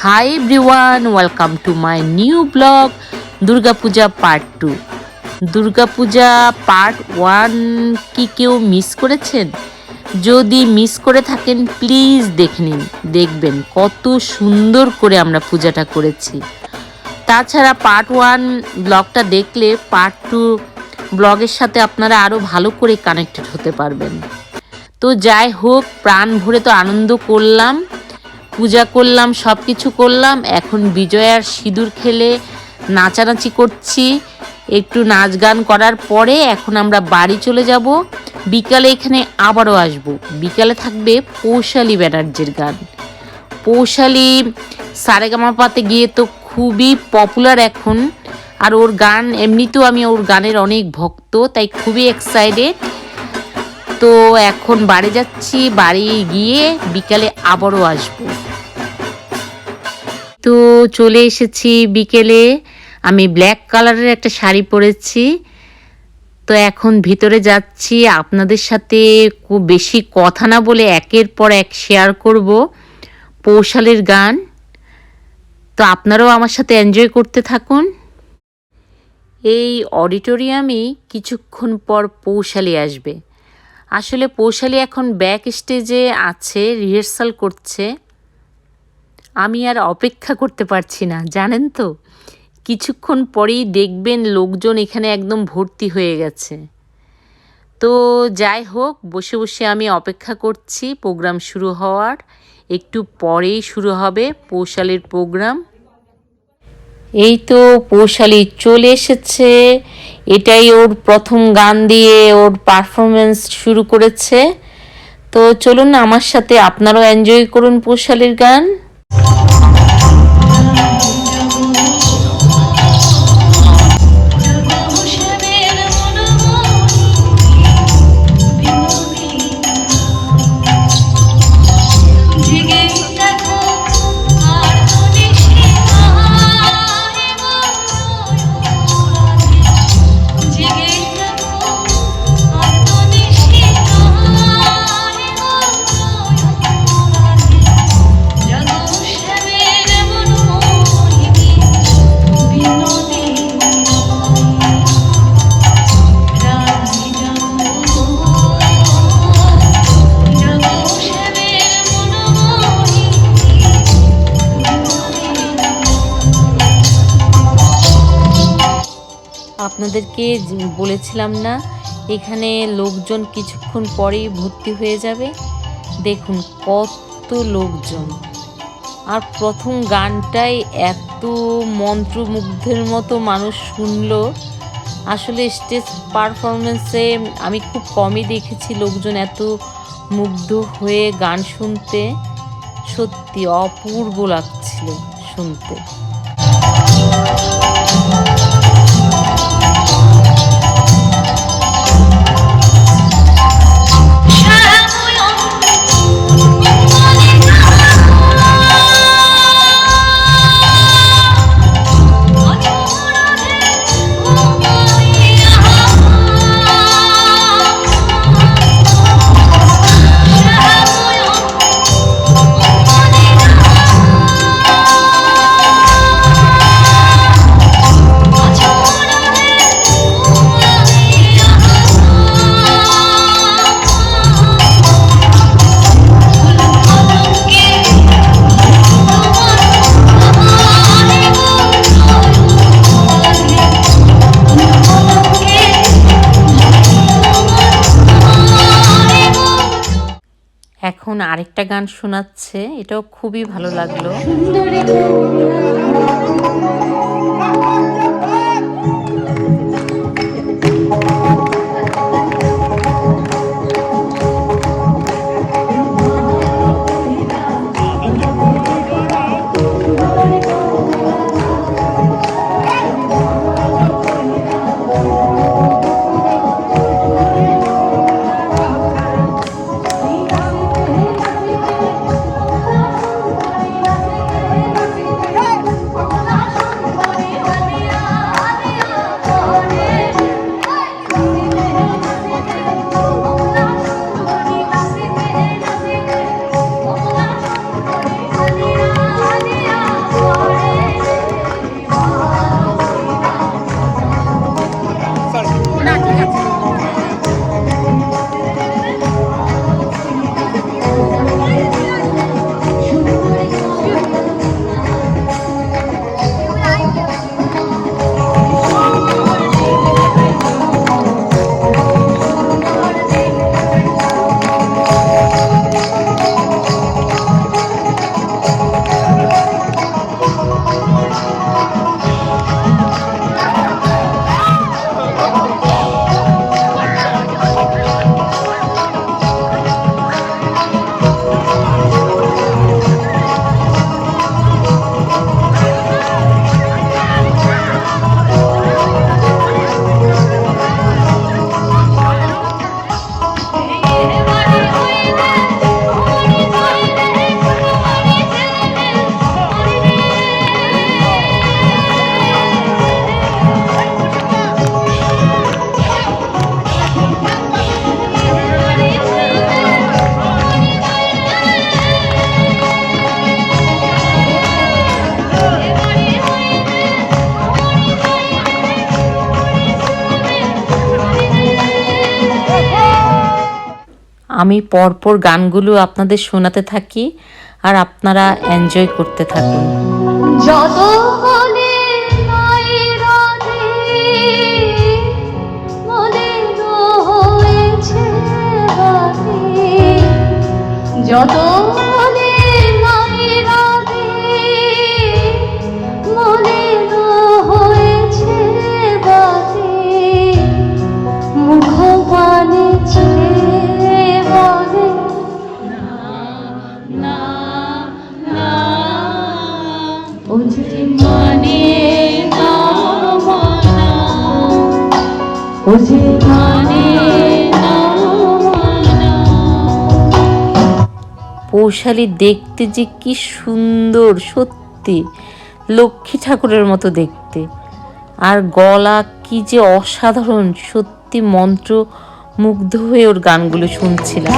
Hi everyone, welcome to my new blog Durga Puja Part 2. Durga Puja Part 1 কি কেউ miss করেছেন? যদি miss করে থাকেন প্লিজ দেখে নিন, দেখবেন কত সুন্দর করে আমরা পূজাটা করেছি। তাছাড়া পার্ট 1 ব্লগটা দেখলে পার্ট 2 ব্লগের সাথে আপনারা আরও ভালো করে কানেক্টেড হতে পারবেন। তো যাই হোক, প্রাণ ভরে তো আনন্দ করলাম, পূজা করলাম, সব কিছু করলাম। এখন বিজয়ার সিঁদুর খেলে নাচানাচি করছি। একটু নাচ গান করার পরে এখন আমরা বাড়ি চলে যাব। বিকালে এখানে আবারও আসব। বিকালে থাকবে পৌশালী ব্যানার্জির গান। পৌশালী সারেগামাপাতে গিয়ে তো খুবই পপুলার এখন, আর ওর গান এমনিতেও আমি ওর গানের অনেক ভক্ত, তাই খুবই এক্সাইটেড। তো এখন বাড়ি যাচ্ছি, বাড়ি গিয়ে বিকালে আবারও আসব। তো চলে এসেছি বিকেলে। আমি ব্ল্যাক কালারের একটা শাড়ি পরেছি। তো এখন ভিতরে যাচ্ছি, আপনাদের সাথে খুব বেশি কথা না বলে একের পর এক শেয়ার করব পৌশালীর গান। তো আপনারাও আমার সাথে এনজয় করতে থাকুন। এই অডিটোরিয়ামে কিছুক্ষণ পর পৌশালী আসবে। আসলে পৌশালী এখন ব্যাক স্টেজে আছে, রিহার্সাল করছে। আমি আর অপেক্ষা করতে পারছি না, জানেন তো, কিছুক্ষণ পরেই দেখবেন লোকজন এখানে একদম ভর্তি হয়ে গেছে। তো যাই হোক, বসে বসে আমি অপেক্ষা করছি প্রোগ্রাম শুরু হওয়ার। একটু পরেই শুরু হবে পৌশালীর প্রোগ্রাম। এই তো পৌশালী চলে এসেছে। এটাই ওর প্রথম গান দিয়ে ওর পারফরমেন্স শুরু করেছে। তো চলুন আমার সাথে আপনারাও এনজয় করুন পৌশালীর গান। আপনাদেরকে বলেছিলাম না, এখানে লোকজন কিছুক্ষণ পরেই ভর্তি হয়ে যাবে। দেখুন কত লোকজন, আর প্রথম গানটাই এত মন্ত্রমুগ্ধের মতো মানুষ শুনলো। আসলে স্টেজ পারফরমেন্সে আমি খুব কমই দেখেছি লোকজন এত মুগ্ধ হয়ে গান শুনতে। সত্যি অপূর্ব লাগছিল শুনতে। এখন আরেকটা গান শোনাচ্ছে, এটাও খুবই ভালো লাগলো। আমি পরপর গানগুলো আপনাদের শোনাতে থাকি আর আপনারা এনজয় করতে থাকুন। যত বলে নাই রাধে মনে হয়েছে বাধে, যত বলে নাই রাধে মনে হয়েছে বাধে, মুখ পানে চেয়ে বলে না না ও যে মানে না মানা, ও যে মানে না মানা। পৌশালী দেখতে যে কি সুন্দর, সত্যি লক্ষ্মী ঠাকুরের মতো দেখতে, আর গলা কি যে অসাধারণ, সত্যি মন্ত্র মুগ্ধ হয়ে ওর গানগুলো শুনছিলাম।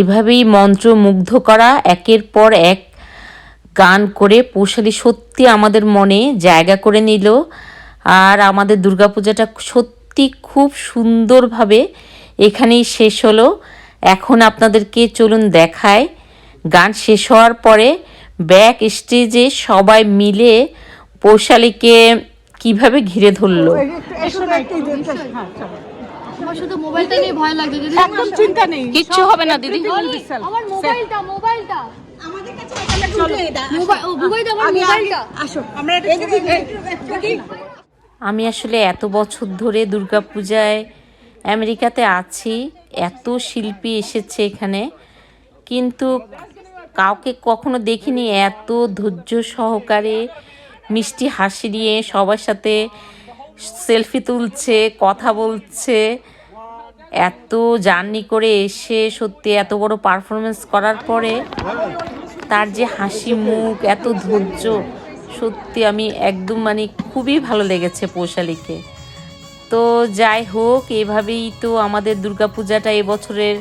এভাবেই মন্ত্রমুগ্ধ করা একের পর এক গান করে পৌশালী সত্যি আমাদের মনে জায়গা করে নিল। আর আমাদের দুর্গাপূজাটা সত্যি খুব সুন্দরভাবে এখানেই শেষ হলো। এখন আপনাদেরকে চলুন দেখায় গান শেষ হওয়ার পরে ব্যাক স্টেজে সবাই মিলে পৌশালীকে কিভাবে ঘিরে ধরলো। আমার শুধু মোবাইলটা নিয়ে ভয় লাগে, যদি একদম চিন্তা নেই, কিচ্ছু হবে না দিদি। আমার মোবাইলটা আমাদের কাছে আমি আসলে এত বছর ধরে দুর্গাপূজায় আমেরিকাতে আছি, এত শিল্পী এসেছে এখানে, কিন্তু কাউকে কখনো দেখিনি এত ধৈর্য সহকারে মিষ্টি হাসি নিয়ে সবার সাথে সেলফি তুলছে, কথা বলছে। এত জার্নি করে এসে সত্যি এত বড় পারফরমেন্স করার পরে তার যে হাসি মুখ, এত ধৈর্য, সত্যি আমি একদম খুবই ভালো লেগেছে পৌশালীকে। তো যাই হোক, এভাবেই তো আমাদের দুর্গাপূজাটা এবছরের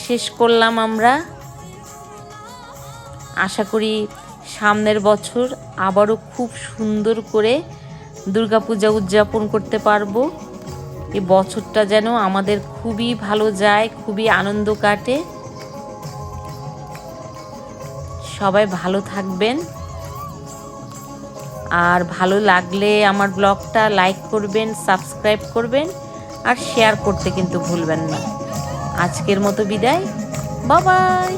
শেষ করলাম আমরা। আশা করি সামনের বছর আবারও খুব সুন্দর করে দুর্গাপূজা উদযাপন করতে পারবো। এই বছরটা যেন আমাদের খুবই ভালো যায়, খুবই আনন্দ কাটে। সবাই ভালো থাকবেন, আর ভালো লাগলে আমার ব্লগটা লাইক করবেন, সাবস্ক্রাইব করবেন, আর শেয়ার করতে কিন্তু ভুলবেন না। আজকের মতো বিদায়, বাই বাই।